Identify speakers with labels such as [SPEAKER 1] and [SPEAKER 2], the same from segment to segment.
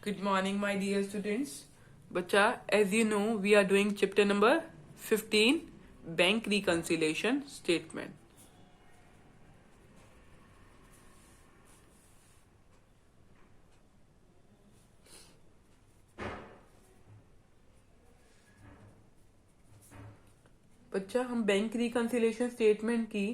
[SPEAKER 1] Good morning, my dear students. Bacha, as you know, we are doing chapter number 15, Bank Reconciliation Statement. बच्चा हम bank reconciliation statement की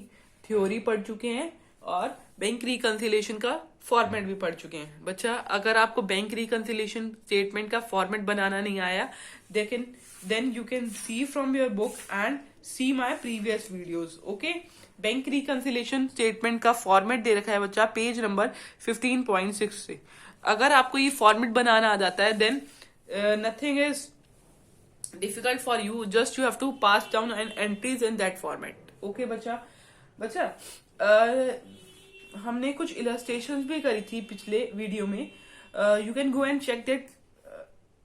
[SPEAKER 1] theory पढ़ चुके हैं और बैंक रिकंसिलिएशन का फॉर्मेट भी पढ़ चुके हैं. बच्चा अगर आपको बैंक रिकंसिलिएशन स्टेटमेंट का फॉर्मेट बनाना नहीं आया then you can see from your book and see my previous videos. Okay, bank reconciliation statement का फॉर्मेट दे रखा है बच्चा पेज नंबर 15.6 से. अगर आपको ये फॉर्मेट बनाना आ जाता है then nothing is difficult for you, just you have to pass down and entries in that format. Okay बच्चा हमने कुछ illustrations भी करी थी पिछले वीडियो में. You can go and check that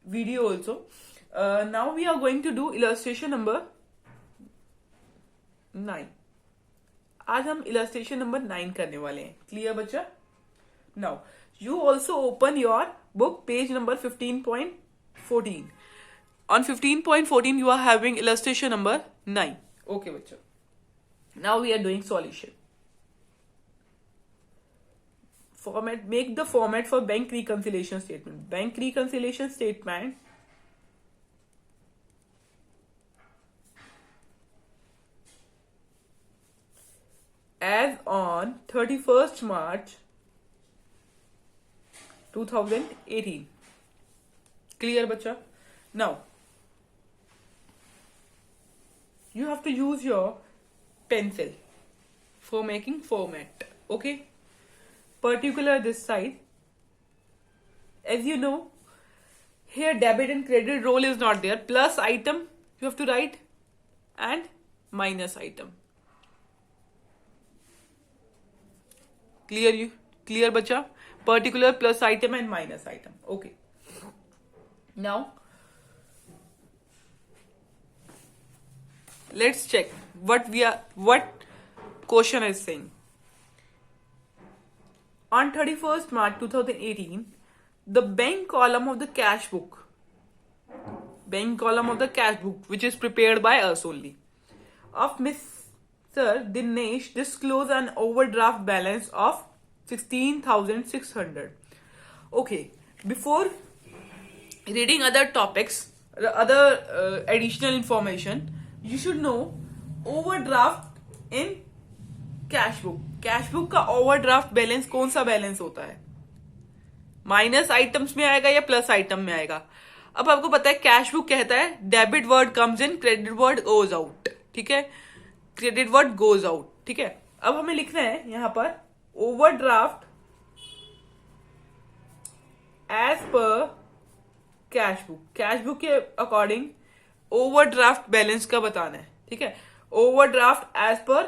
[SPEAKER 1] video also. Now we are going to do illustration number 9. आज हम illustration number 9 करने वाले हैं. Clear बच्चा? Now you also open your book page number 15.14. On 15.14 you are having illustration number 9. Okay bachcha. Now we are doing solution. Format, make the format for bank reconciliation statement. Bank reconciliation statement as on 31st March 2018. Clear bachcha? Now you have to use your pencil for making format. Okay, particular this side. As you know, here debit and credit roll is not there. Plus item you have to write and minus item. Clear bachcha? Particular, plus item and minus item. Okay, now let's check what question is saying. On 31st March 2018, the bank column of the cash book which is prepared by us only of Mr. Dinesh disclose an overdraft balance of 16,600. Okay, before reading other topics, other additional information, you should know overdraft in cash book का overdraft balance कौन सा balance होता है? Minus items में आएगा या plus item में आएगा? अब आपको पता है कैश बुक कहता है debit word comes in, credit word goes out. ठीक है, क्रेडिट वर्ड गोज आउट. ठीक है, अब हमें लिखना है यहां पर overdraft as per cash book के अकॉर्डिंग ओवरड्राफ्ट बैलेंस का बताना है. ठीक है, overdraft as per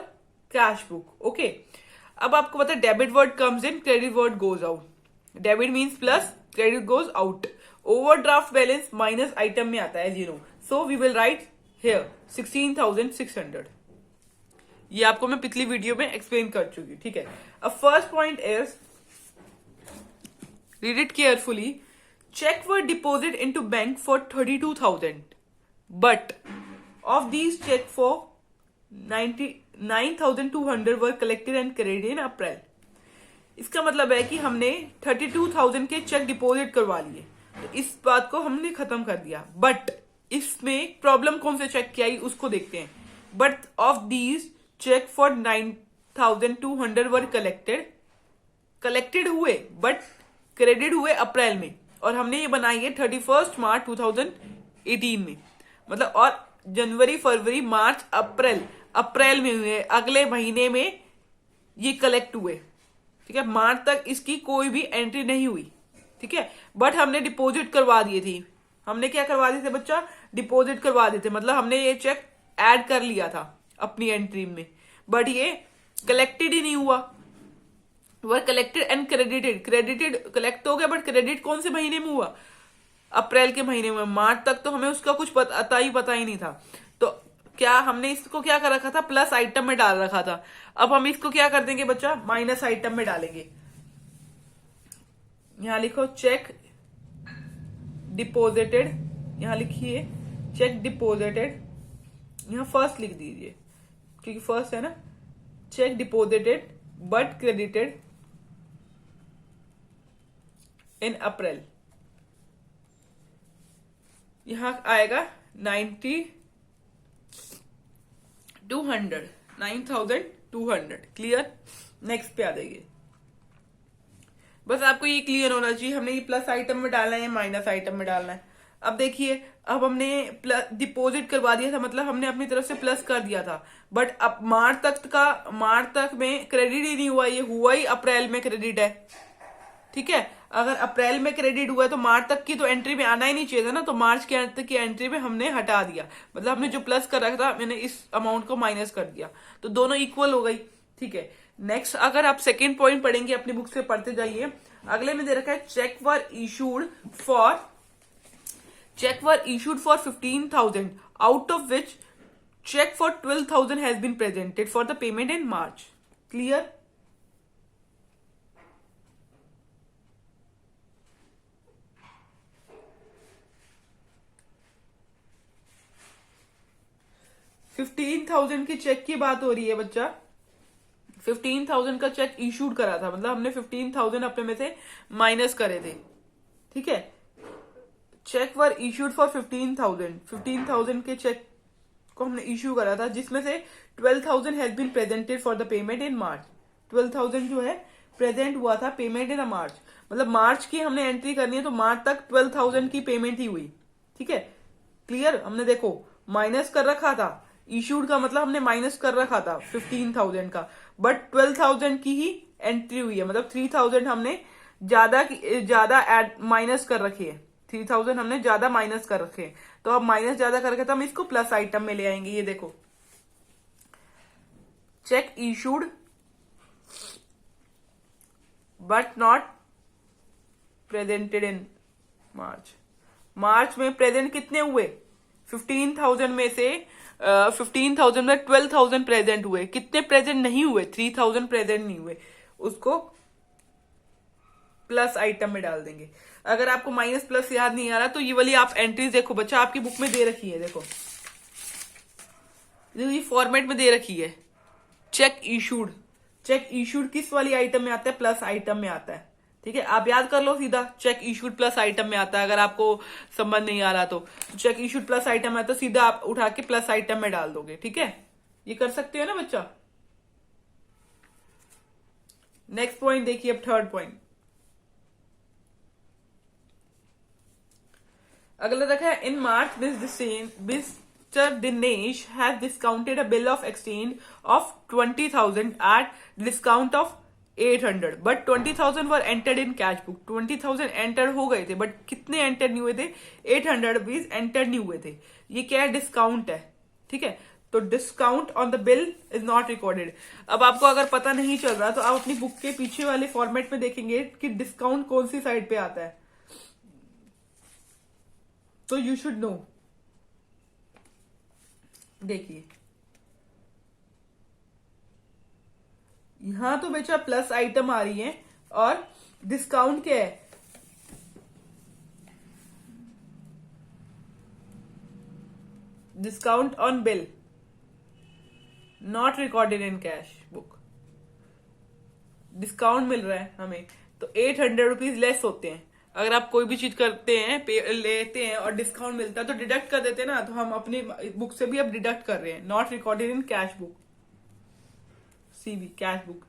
[SPEAKER 1] cash book. Okay, अब आपको पता है debit word comes in, credit word goes out. Debit means plus, credit goes out. Overdraft balance minus item में आता है 0. So we will write here 16,600. ये आपको मैं पिछली वीडियो में एक्सप्लेन कर चुकी. ठीक है, अब first point is, read it carefully. Cheque were deposit into bank for 32,000. But of these check for 99,200 were collected and credited in April. इसका मतलब है कि हमने 32,000 के चेक डिपॉजिट करवा लिए, तो इस बात को हमने खत्म कर दिया. बट इसमें प्रॉब्लम कौन से चेक की आई उसको देखते हैं. But of these cheque for 9,200 were collected हुए बट क्रेडिट हुए अप्रैल में, और हमने ये बनाई है 31st मार्च 2018 में. मतलब और जनवरी, फरवरी, मार्च, अप्रैल में हुए, अगले महीने में ये कलेक्ट हुए. ठीक है, मार्च तक इसकी कोई भी एंट्री नहीं हुई. ठीक है, बट हमने डिपॉजिट करवा दिए थे. हमने क्या करवा दिए थे बच्चा? डिपॉजिट करवा दिए थे. मतलब हमने ये चेक ऐड कर लिया था अपनी एंट्री में, बट ये कलेक्टेड ही नहीं हुआ. वह कलेक्टेड एंड क्रेडिटेड कलेक्ट हो गया, बट क्रेडिट कौन से महीने में हुआ? अप्रैल के महीने में. मार्च तक तो हमें उसका कुछ पता ही नहीं था. तो क्या हमने इसको क्या कर रखा था? प्लस आइटम में डाल रखा था. अब हम इसको क्या कर देंगे बच्चा? माइनस आइटम में डालेंगे. यहां लिखो चेक डिपोजिटेड, यहां लिखिए चेक डिपोजिटेड, यहां फर्स्ट लिख दीजिए क्योंकि फर्स्ट है ना, cheque deposited but credited in April, यहां आएगा 9,200 क्लियर। नेक्स्ट पे आ जाइए। बस आपको ये क्लियर होना चाहिए हमने ये प्लस आइटम में डालना है या माइनस आइटम में डालना है। अब देखिए, अब हमने प्लस डिपॉजिट करवा दिया था, मतलब हमने अपनी तरफ से प्लस कर दिया था, बट अब मार्च तक में क्रेडिट ही नहीं हुआ, ये हुआ ही अप्रैल में क्रेडिट है। ठीक है, अगर अप्रैल में क्रेडिट हुआ है तो मार्च तक की तो एंट्री में आना ही नहीं चाहिए था ना, तो मार्च के अंत तक की एंट्री में हमने हटा दिया, मतलब हमने जो प्लस कर रखा था मैंने इस अमाउंट को माइनस कर दिया, तो दोनों इक्वल हो गई। ठीक है, नेक्स्ट अगर आप सेकेंड पॉइंट पढ़ेंगे अपनी बुक से पढ़ते जाइए, अगले में दे रखा है cheque were issued for 15,000 out of which check for 12,000 has been presented for the payment in March. Clear? $15,000 की चेक की बात हो रही है बच्चा। 15,000 का चेक इशूड करा था, मतलब हमने 15,000 अपने में से माइनस करे थे। ठीक है, चेक वर इशूड फॉर 15,000 के चेक को हमने इश्यू करा था, जिसमें से 12,000 has been presented for the payment in March. 12,000 जो है प्रेजेंट हुआ था पेमेंट इन मार्च, मतलब मार्च की हमने एंट्री करनी है तो मार्च तक 12,000 की पेमेंट ही हुई। ठीक है, क्लियर? हमने देखो माइनस कर रखा था, इशूड का मतलब हमने माइनस कर रखा था 15,000 का, बट 12,000 की ही एंट्री हुई है, मतलब 3,000 हमने ज्यादा माइनस कर रखी है, 3,000 हमने ज्यादा माइनस कर रखे हैं। तो अब माइनस ज्यादा करके तो हम इसको प्लस आइटम में ले आएंगे। ये देखो, cheque issued but not presented in March में प्रेजेंट कितने हुए? 15,000 में से 15,000 में 12,000 प्रेजेंट हुए, कितने प्रेजेंट नहीं हुए? 3,000 प्रेजेंट नहीं हुए, उसको प्लस आइटम में डाल देंगे। अगर आपको माइनस प्लस याद नहीं आ रहा तो ये वाली आप एंट्रीज देखो बच्चा, आपकी बुक में दे रखी है, देखो ये फॉर्मेट में दे रखी है। चेक इशूड किस वाली आइटम में आता है? प्लस आइटम में आता है। ठीक है, आप याद कर लो सीधा, चेक इशूड प्लस आइटम में आता है। अगर आपको समझ नहीं आ रहा तो चेक इशूड प्लस आइटम है तो सीधा आप उठा के प्लस आइटम में डाल दोगे। ठीक है, ये कर सकते हो ना बच्चा। नेक्स्ट पॉइंट देखिए, अब थर्ड पॉइंट अगला रखा है, in March Mister Dinesh has discounted a bill of exchange of 20,000 at discount of 800, but 20,000 were entered in cash book. 20,000 enter हो गए थे, बट कितने एंटर नहीं हुए थे? 800 रुपीज एंटर नहीं हुए थे। ये क्या है? डिस्काउंट है। ठीक है, तो discount on the bill is not recorded. अब आपको अगर पता नहीं चल रहा तो आप अपनी बुक के पीछे वाले फॉर्मेट में देखेंगे कि डिस्काउंट कौन सी साइड पे आता है, तो यू शुड नो। देखिए यहां तो बेचा प्लस आइटम आ रही है और डिस्काउंट क्या है? Discount on bill not recorded in cash book. Discount मिल रहा है हमें तो 800 रुपीज लेस होते हैं। अगर आप कोई भी चीज करते हैं, लेते हैं और डिस्काउंट मिलता है तो डिडक्ट कर देते हैं ना, तो हम अपनी बुक से भी अब डिडक्ट कर रहे हैं। Not recorded in cash book, CB cash book.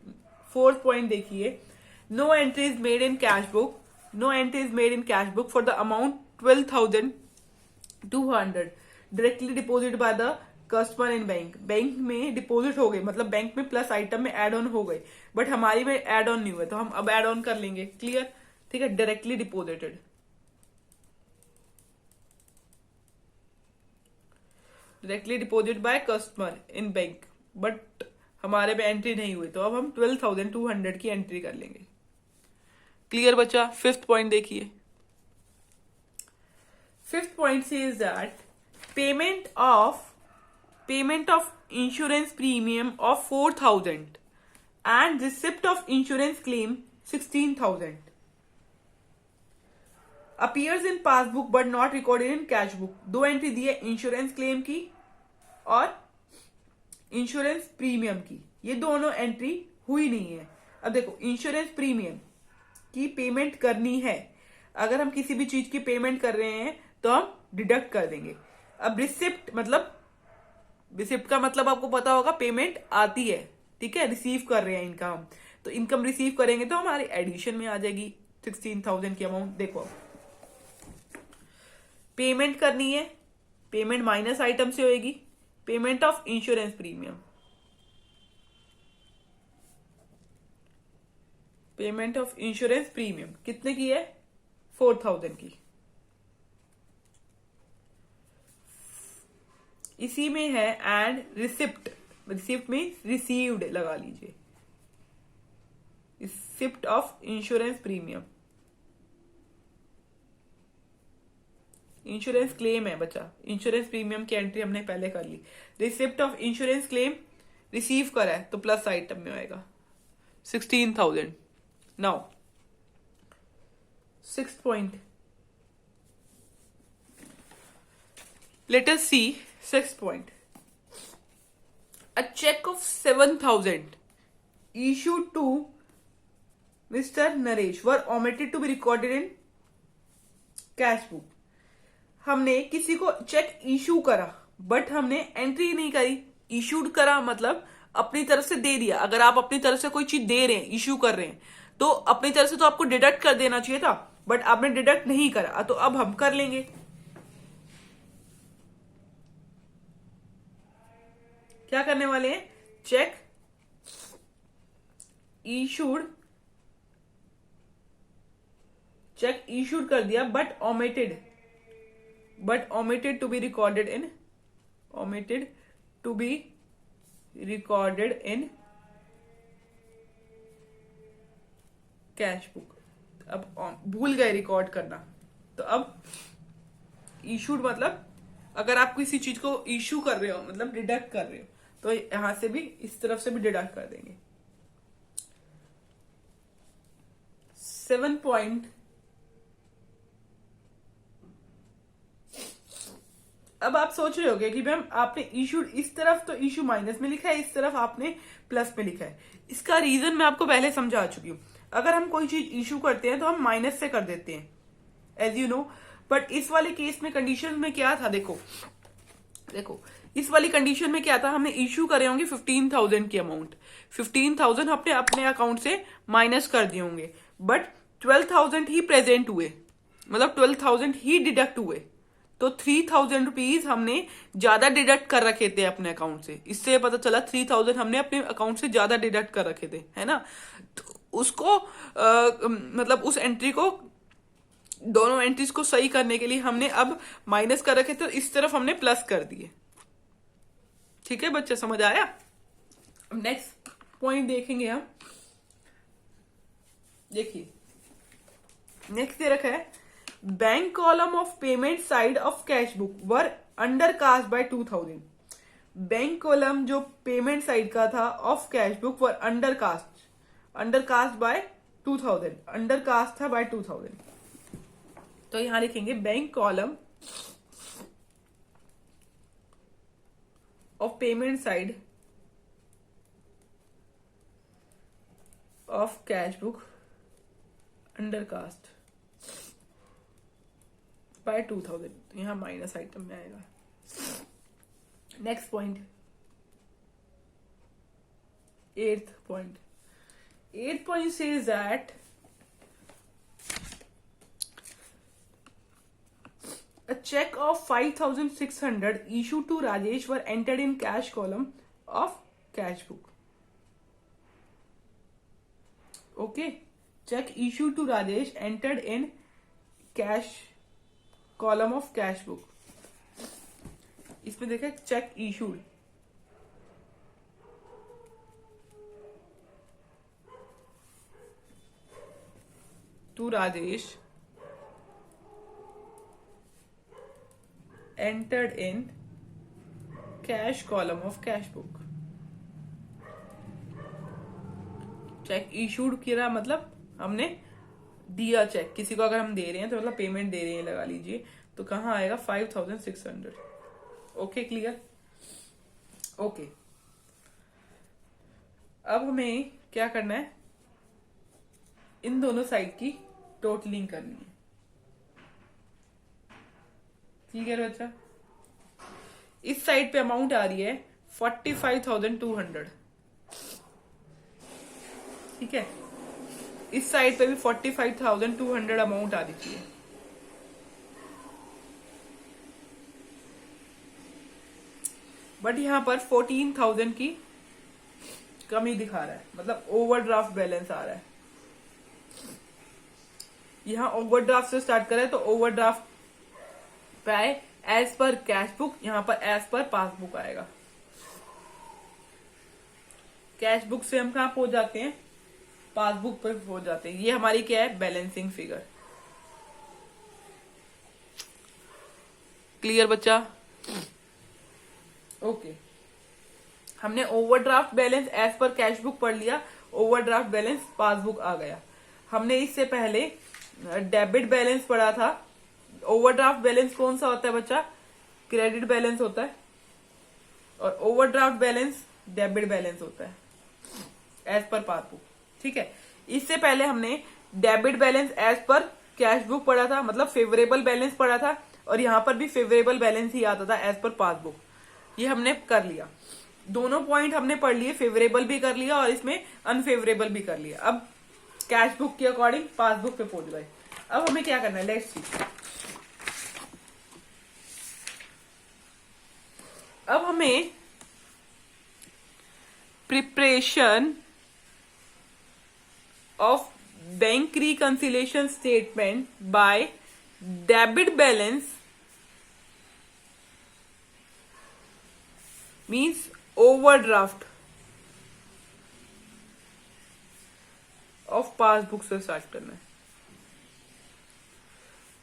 [SPEAKER 1] Fourth point देखिए, no entries made in cash book, no entries made in cash book for the amount 12,200 directly deposit by the customer in bank. Bank में deposit हो गए, मतलब bank में plus item में add on हो गए, but हमारी में एड ऑन नहीं हुए, तो हम अब एड ऑन कर लेंगे। क्लियर? ठीक है, directly deposited, directly deposit by customer in bank, but हमारे में एंट्री नहीं हुई, तो अब हम 12,200 की एंट्री कर लेंगे। क्लियर बच्चा? फिफ्थ पॉइंट देखिए, फिफ्थ पॉइंट से is that payment of insurance premium of 4,000 and receipt of insurance claim 16,000। Appears in passbook but not recorded in cash book. दो एंट्री दी है इंश्योरेंस क्लेम की और इंश्योरेंस प्रीमियम की, ये दोनों एंट्री हुई नहीं है। अब देखो इंश्योरेंस प्रीमियम की पेमेंट करनी है, अगर हम किसी भी चीज की पेमेंट कर रहे हैं तो हम डिडक्ट कर देंगे। अब रिसिप्ट मतलब, रिसिप्ट का मतलब आपको पता होगा पेमेंट आती है, ठीक है, रिसीव कर रहे हैं इनकम, तो इनकम रिसीव करेंगे तो हमारी एडिशन में आ जाएगी 16,000 की अमाउंट। देखो पेमेंट करनी है, पेमेंट माइनस आइटम से होगी, payment of insurance premium, payment of insurance premium कितने की है, 4,000 की। इसी में है एंड रिसिप्ट, रिसिप्ट में रिसीव्ड लगा लीजिए, receipt of insurance premium, insurance claim है बच्चा, इंश्योरेंस प्रीमियम की एंट्री हमने पहले कर ली। Receipt of insurance claim receive करा है तो प्लस आइटम में आएगा 16,000। Now 6th point, let us see 6th point. A check of 7,000 issued to Mr. Naresh were omitted to be recorded in cash book. हमने किसी को चेक इशू करा but हमने एंट्री नहीं करी। इशूड करा मतलब अपनी तरफ से दे दिया। अगर आप अपनी तरफ से कोई चीज दे रहे हैं, इशू कर रहे हैं, तो अपनी तरफ से तो आपको डिडक्ट कर देना चाहिए था, बट आपने डिडक्ट नहीं करा, तो अब हम कर लेंगे। क्या करने वाले हैं, चेक इशूड, चेक इशूड कर दिया but omitted to be recorded in, omitted to be recorded in cash book. अब भूल गए रिकॉर्ड करना, तो अब इशूड मतलब अगर आप किसी चीज को इशू कर रहे हो मतलब डिडक्ट कर रहे हो, तो यहां से भी इस तरफ से भी डिडक्ट कर देंगे। 7 पॉइंट, अब आप सोच रहे होगे कि मैम आपने इशू इस तरफ तो इशू माइनस में लिखा है, इस तरफ आपने प्लस में लिखा है। इसका रीजन मैं आपको पहले समझा चुकी हूं। अगर हम कोई चीज इशू करते हैं तो हम माइनस से कर देते हैं, एज यू नो, बट इस वाले केस में कंडीशन में क्या था, देखो इस वाली कंडीशन में क्या था, हमने इशू करे होंगे 15,000 की अमाउंट, 15,000 अपने अपने अकाउंट से माइनस कर दिए होंगे, बट 12,000 ही प्रेजेंट हुए, मतलब 12,000 ही डिडक्ट हुए, तो 3,000 रुपीज हमने ज्यादा डिडक्ट कर रखे थे अपने अकाउंट से। इससे पता चला 3,000 हमने अपने अकाउंट से ज्यादा डिडक्ट कर रखे थे, है ना। तो उसको मतलब उस एंट्री को, दोनों एंट्रीज को सही करने के लिए हमने अब माइनस कर रखे थे, तो इस तरफ हमने प्लस कर दिए। ठीक है बच्चे, समझ आया। नेक्स्ट पॉइंट देखेंगे हम, देखिए नेक्स्ट दे रखा है, bank column of payment side of cash book were undercast bye 2,000। Bank column जो पेमेंट साइड का था of cash book were undercast bye 2,000, undercast था बाय 2,000। तो यहां लिखेंगे bank column of payment side of cash book undercast bye 2,000, तो यहां minus item में आएगा। Next point, 8th point. 8th point says that a check of 5,600 issued to Rajesh were entered in cash column of cash book. Okay, check issued to Rajesh entered in cash column of cash book. इसमें देखा cheque issued, to Rajesh entered in cash column of cash book. Cheque issued किया मतलब हमने दिया check, किसी को अगर हम दे रहे हैं तो मतलब पेमेंट दे रहे हैं लगा लीजिए, तो कहाँ आएगा 5600। Okay, clear? ओके, अब हमें क्या करना है, इन दोनों साइड की टोटलिंग करनी है। क्लियर बच्चा? इस साइड पे अमाउंट आ रही है 45,200, ठीक है। इस साइड पे भी 45,200 अमाउंट आ रही चाहिए। बट यहां पर 14,000 की कमी दिखा रहा है, मतलब ओवरड्राफ्ट बैलेंस आ रहा है। यहां ओवरड्राफ्ट से स्टार्ट करें तो ओवरड्राफ्ट पे आए एज पर कैश बुक, यहां पर एज पर पासबुक आएगा। कैश बुक से हम कहां पहुंच जाते हैं, पासबुक पर पहुंच जाते हैं। ये हमारी क्या है, बैलेंसिंग फिगर। क्लियर बच्चा? ओके, हमने overdraft balance as per cash book पढ़ लिया, ओवरड्राफ्ट बैलेंस पासबुक आ गया। हमने इससे पहले डेबिट बैलेंस पढ़ा था। ओवरड्राफ्ट बैलेंस कौन सा होता है बच्चा, क्रेडिट बैलेंस होता है, और ओवरड्राफ्ट बैलेंस डेबिट बैलेंस होता है एज पर पासबुक, ठीक है। इससे पहले हमने debit balance as per cash book पढ़ा था, मतलब फेवरेबल बैलेंस पढ़ा था, और यहां पर भी फेवरेबल बैलेंस ही आता था एज पर पासबुक। ये हमने कर लिया, दोनों पॉइंट हमने पढ़ लिए, फेवरेबल भी कर लिया और इसमें अनफेवरेबल भी कर लिया। अब कैश बुक के अकॉर्डिंग पासबुक पे पहुंच गए। अब हमें क्या करना है, लेट्स सी। अब हमें preparation of bank reconciliation statement by debit balance means overdraft of passbook से स्टार्ट करना है।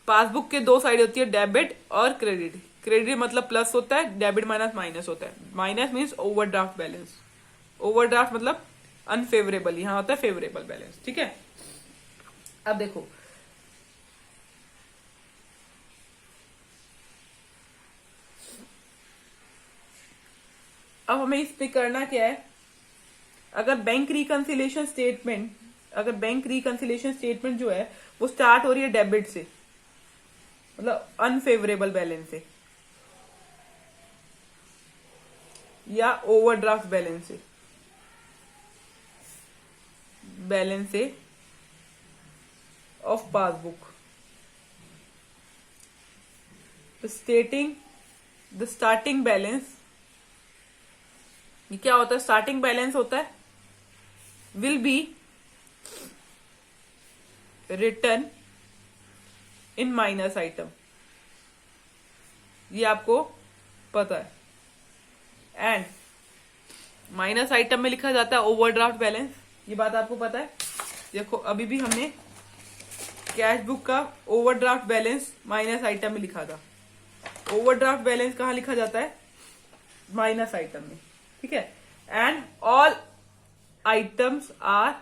[SPEAKER 1] पासबुक के दो साइड होती है, डेबिट और क्रेडिट। क्रेडिट मतलब प्लस होता है, डेबिट माइनस माइनस होता है। Minus means overdraft balance, overdraft मतलब अनफेवरेबल, यहां होता है फेवरेबल बैलेंस, ठीक है। अब देखो, अब हमें इस पे करना क्या है, अगर बैंक रिकंसिलिएशन स्टेटमेंट, अगर बैंक रिकंसिलिएशन स्टेटमेंट जो है वो स्टार्ट हो रही है डेबिट से, मतलब अनफेवरेबल बैलेंस से, या ओवरड्राफ्ट बैलेंस से, बैलेंस से of passbook, stating the starting balance. ये क्या होता है, स्टार्टिंग बैलेंस होता है will be return in minus item, ये आपको पता है। एंड माइनस आइटम में लिखा जाता है ओवरड्राफ्ट बैलेंस, ये बात आपको पता है। देखो अभी भी हमने कैश बुक का ओवरड्राफ्ट बैलेंस माइनस आइटम में लिखा था। ओवरड्राफ्ट बैलेंस कहां लिखा जाता है, माइनस आइटम में, ठीक है। And all items are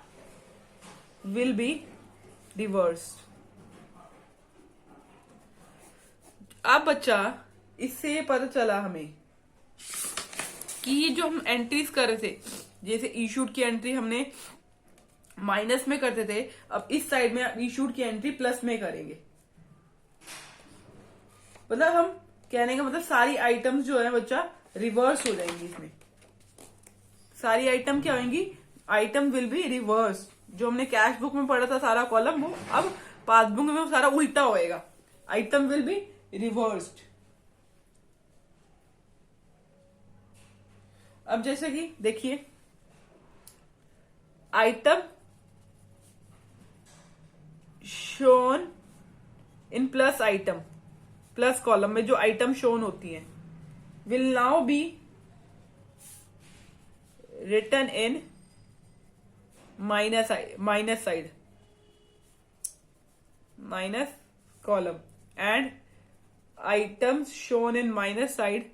[SPEAKER 1] will be reversed. अब बच्चा, इससे ये पता चला हमें कि ये जो हम एंट्रीज कर रहे थे, जैसे इशूड की एंट्री हमने माइनस में करते थे, अब इस साइड में इशूड की एंट्री प्लस में करेंगे। मतलब हम कहने का मतलब सारी आइटम्स जो है बच्चा रिवर्स हो जाएंगी। इसमें सारी आइटम क्या होंगी, आइटम विल बी रिवर्स। जो हमने कैश बुक में पढ़ा था सारा कॉलम, वो अब पासबुक में वो सारा उल्टा होएगा, आइटम विल बी रिवर्स्ड। अब जैसे कि देखिए, item shown in plus item, plus column में जो आइटम शोन होती है, will now be written in minus side, minus column. And items shown in minus side,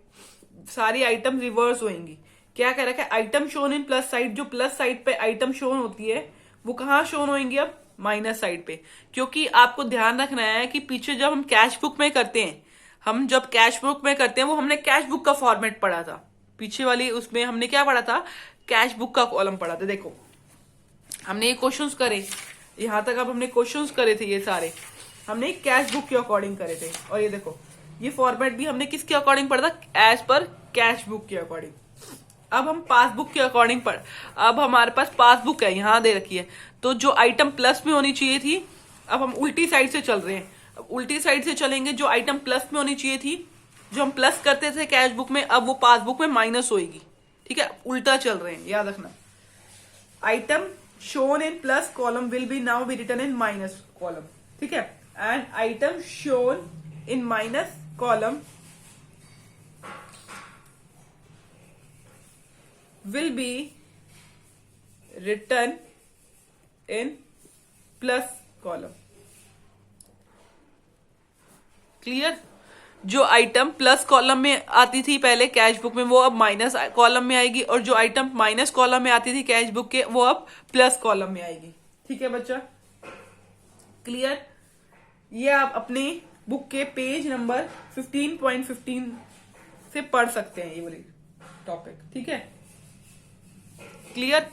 [SPEAKER 1] सारी आइटम रिवर्स होंगी। क्या कह रखा है, item shown in plus side, जो प्लस साइड पे आइटम शोन होती है वो कहां शोन होंगी, अब माइनस साइड पे, क्योंकि आपको ध्यान रखना है कि पीछे जब हम कैश बुक में करते हैं, वो हमने कैश बुक का फॉर्मेट पढ़ा था। पीछे वाली उसमें हमने क्या पढ़ा था, कैश बुक का कॉलम पढ़ा था। देखो हमने ये क्वेश्चंस करे, यहां तक अब हमने क्वेश्चंस करे थे, ये सारे हमने कैश बुक के अकॉर्डिंग करे थे। और ये देखो ये फॉर्मेट भी हमने किसके अकॉर्डिंग पढ़ा था, एज पर कैश बुक के अकॉर्डिंग। अब हम पासबुक के अकॉर्डिंग पढ़, अब हमारे पास पासबुक है, यहां दे रखी है, तो जो आइटम प्लस में होनी चाहिए थी, अब हम उल्टी साइड से चल रहे हैं। अब उल्टी साइड से चलेंगे, जो आइटम प्लस में होनी चाहिए थी, जो हम प्लस करते थे कैश बुक में, अब वो पासबुक में माइनस होगी। ठीक है, उल्टा चल रहे हैं, याद रखना। Item shown in plus column will be now be written in minus column. ठीक है, and item shown in minus column will be written in plus column। Clear? जो आइटम प्लस कॉलम में आती थी पहले कैश बुक में, वो अब माइनस कॉलम में आएगी, और जो आइटम माइनस कॉलम में आती थी कैश बुक के, वो अब प्लस कॉलम में आएगी। ठीक है बच्चा, क्लियर? ये आप अपने बुक के पेज नंबर 15.15 से पढ़ सकते हैं ये वाली टॉपिक। ठीक है, क्लियर?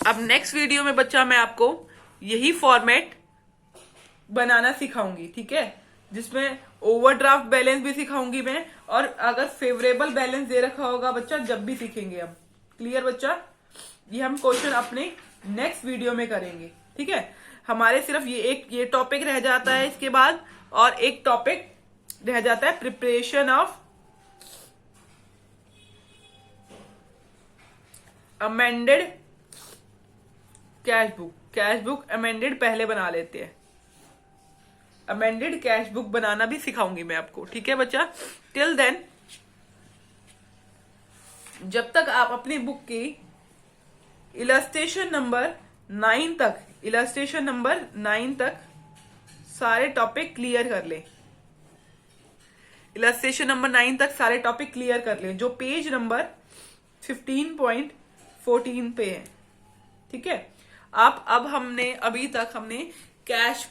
[SPEAKER 1] अब नेक्स्ट वीडियो में बच्चा मैं आपको यही फॉर्मेट बनाना सिखाऊंगी। ठीक है, जिसमें ओवरड्राफ्ट बैलेंस भी सिखाऊंगी मैं, और अगर फेवरेबल बैलेंस दे रखा होगा बच्चा जब भी सीखेंगे हम। क्लियर बच्चा? ये हम क्वेश्चन अपने नेक्स्ट वीडियो में करेंगे। ठीक है, हमारे सिर्फ ये टॉपिक रह जाता है इसके बाद, और एक टॉपिक रह जाता है preparation of amended cash book. Cash book amended पहले बना लेते हैं, अमेंडेड कैश बुक बनाना भी सिखाऊंगी मैं आपको। ठीक है बच्चा, टिल देन जब तक आप अपनी बुक की इलस्ट्रेशन नंबर 9 तक सारे टॉपिक क्लियर कर ले। इलस्ट्रेशन नंबर 9 तक सारे टॉपिक क्लियर कर ले, जो पेज नंबर 15.14 पे है। ठीक है, आप अब अभी तक हमने कैश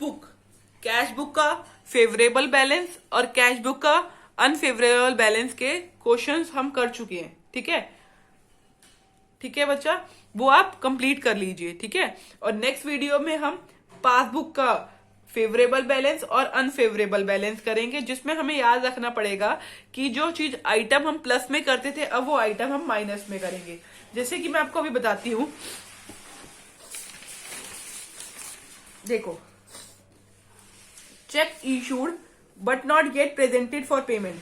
[SPEAKER 1] बुक का फेवरेबल बैलेंस और कैश बुक का अनफेवरेबल बैलेंस के क्वेश्चंस हम कर चुके हैं। ठीक है, ठीक है बच्चा, वो आप कंप्लीट कर लीजिए। ठीक है, और नेक्स्ट वीडियो में हम पासबुक का फेवरेबल बैलेंस और अनफेवरेबल बैलेंस करेंगे, जिसमें हमें याद रखना पड़ेगा कि जो चीज आइटम हम प्लस में करते थे, अब वो आइटम हम माइनस में करेंगे। जैसे कि मैं आपको अभी बताती हूं, देखो, cheque issued but not yet presented for payment.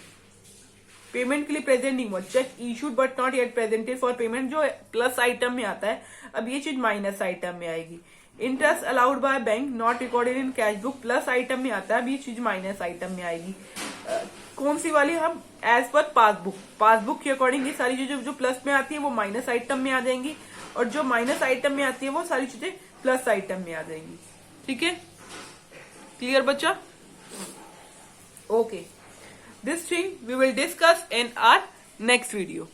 [SPEAKER 1] Payment के लिए प्रेजेंट नहीं हुआ, check issued but not yet presented for payment जो प्लस आइटम में आता है, अब ये चीज माइनस आइटम में आएगी। Interest allowed by bank not recorded in cash book plus item में आता है, अब ये चीज माइनस आइटम में आएगी। कौन सी वाली? हम एज पर पासबुक के अकॉर्डिंग ये सारी चीजें जो प्लस में आती है वो माइनस आइटम में आ जाएंगी, और जो माइनस आइटम में आती है वो सारी चीजें प्लस आइटम में आ जाएंगी। ठीक है, क्लियर बच्चा? Okay, this thing we will discuss in our next video.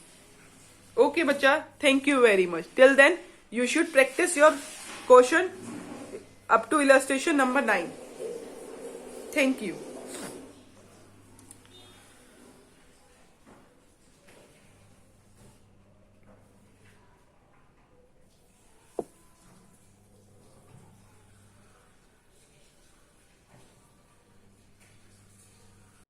[SPEAKER 1] Okay बच्चा, thank you very much. Till then you should practice your question up to illustration number 9. Thank you.